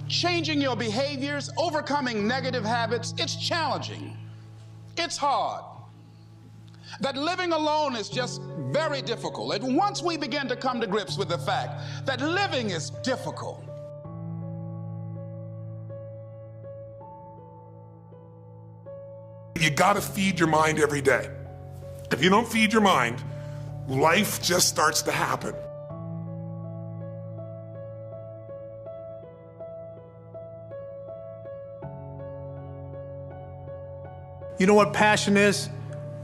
changing your behaviors, overcoming negative habits, it's challenging. It's hard. That living alone is just very difficult. And once we begin to come to grips with the fact that living is difficult, you gotta feed your mind every day. If you don't feed your mind, life just starts to happen. You know what passion is?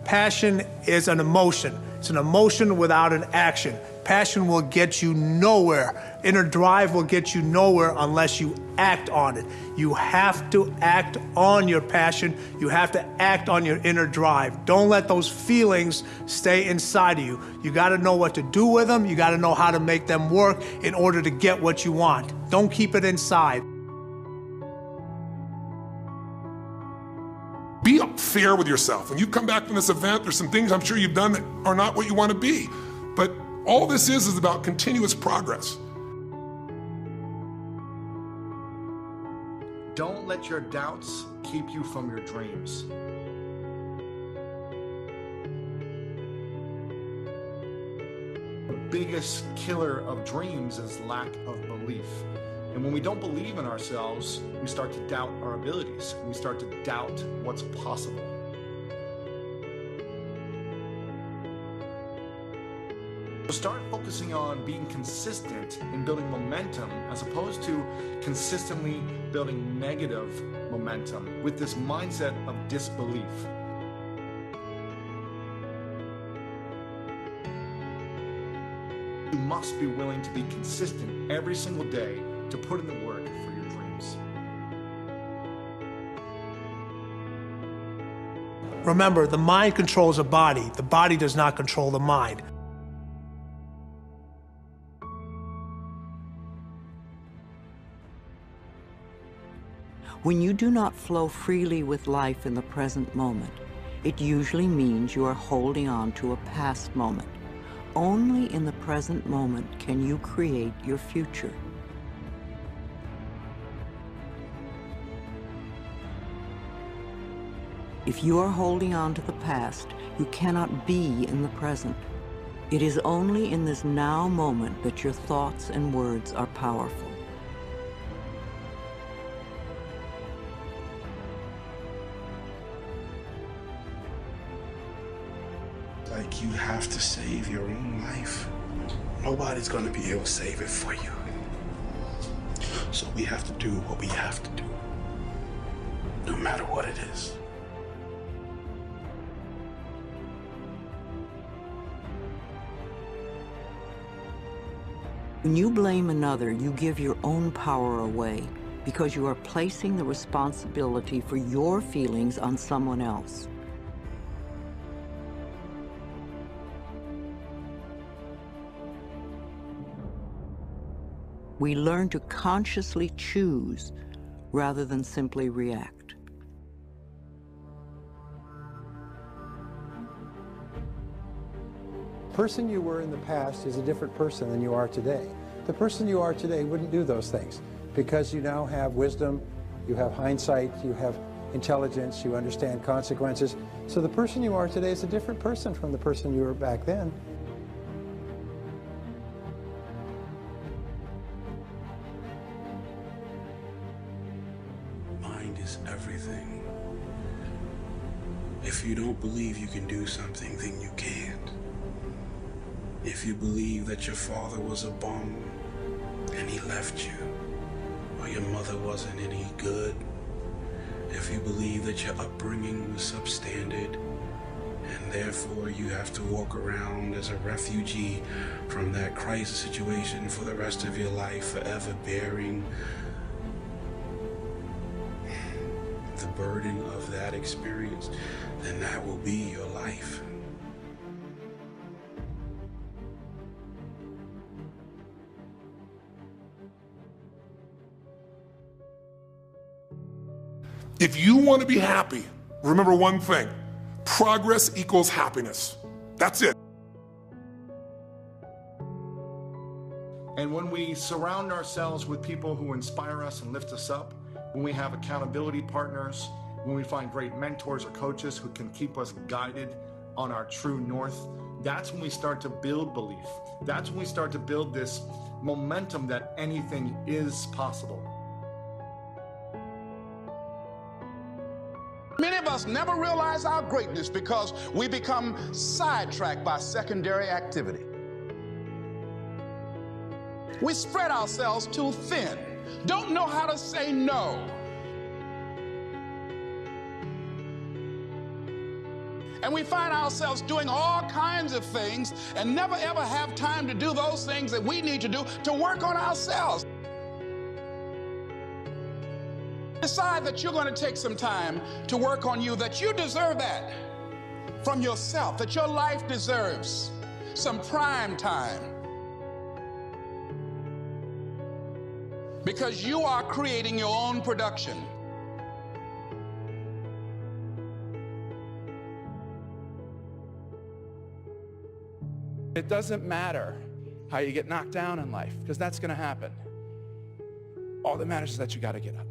Passion is an emotion. It's an emotion without an action. Passion will get you nowhere. Inner drive will get you nowhere unless you act on it. You have to act on your passion. You have to act on your inner drive. Don't let those feelings stay inside of you. You gotta know what to do with them. You gotta know how to make them work in order to get what you want. Don't keep it inside. Be fair with yourself. When you come back from this event, there's some things I'm sure you've done that are not what you want to be. But all this is about continuous progress. Don't let your doubts keep you from your dreams. The biggest killer of dreams is lack of belief. And when we don't believe in ourselves, we start to doubt our abilities. We start to doubt what's possible. So start focusing on being consistent in building momentum as opposed to consistently building negative momentum with this mindset of disbelief. You must be willing to be consistent every single day to put in the work for your dreams. Remember, the mind controls the body. The body does not control the mind. When you do not flow freely with life in the present moment, it usually means you are holding on to a past moment. Only in the present moment can you create your future. If you are holding on to the past, you cannot be in the present. It is only in this now moment that your thoughts and words are powerful. Like you have to save your own life. Nobody's gonna be able to save it for you. So we have to do what we have to do, no matter what it is. When you blame another, you give your own power away because you are placing the responsibility for your feelings on someone else. We learn to consciously choose rather than simply react. The person you were in the past is a different person than you are today. The person you are today wouldn't do those things because you now have wisdom, you have hindsight, you have intelligence, you understand consequences. So the person you are today is a different person from the person you were back then. Mind is everything. If you don't believe you can do something, then you can't. If you believe that your father was a bum and he left you, or your mother wasn't any good, if you believe that your upbringing was substandard and therefore you have to walk around as a refugee from that crisis situation for the rest of your life, forever bearing the burden of that experience, then that will be your life. If you want to be happy, remember one thing: progress equals happiness. That's it. And when we surround ourselves with people who inspire us and lift us up, when we have accountability partners, when we find great mentors or coaches who can keep us guided on our true north, that's when we start to build belief. That's when we start to build this momentum that anything is possible. Many of us never realize our greatness because we become sidetracked by secondary activity. We spread ourselves too thin, don't know how to say no. And we find ourselves doing all kinds of things and never ever have time to do those things that we need to do to work on ourselves. Decide that you're going to take some time to work on you, that you deserve that from yourself, that your life deserves some prime time. Because you are creating your own production. It doesn't matter how you get knocked down in life, because that's going to happen. All that matters is that you got to get up.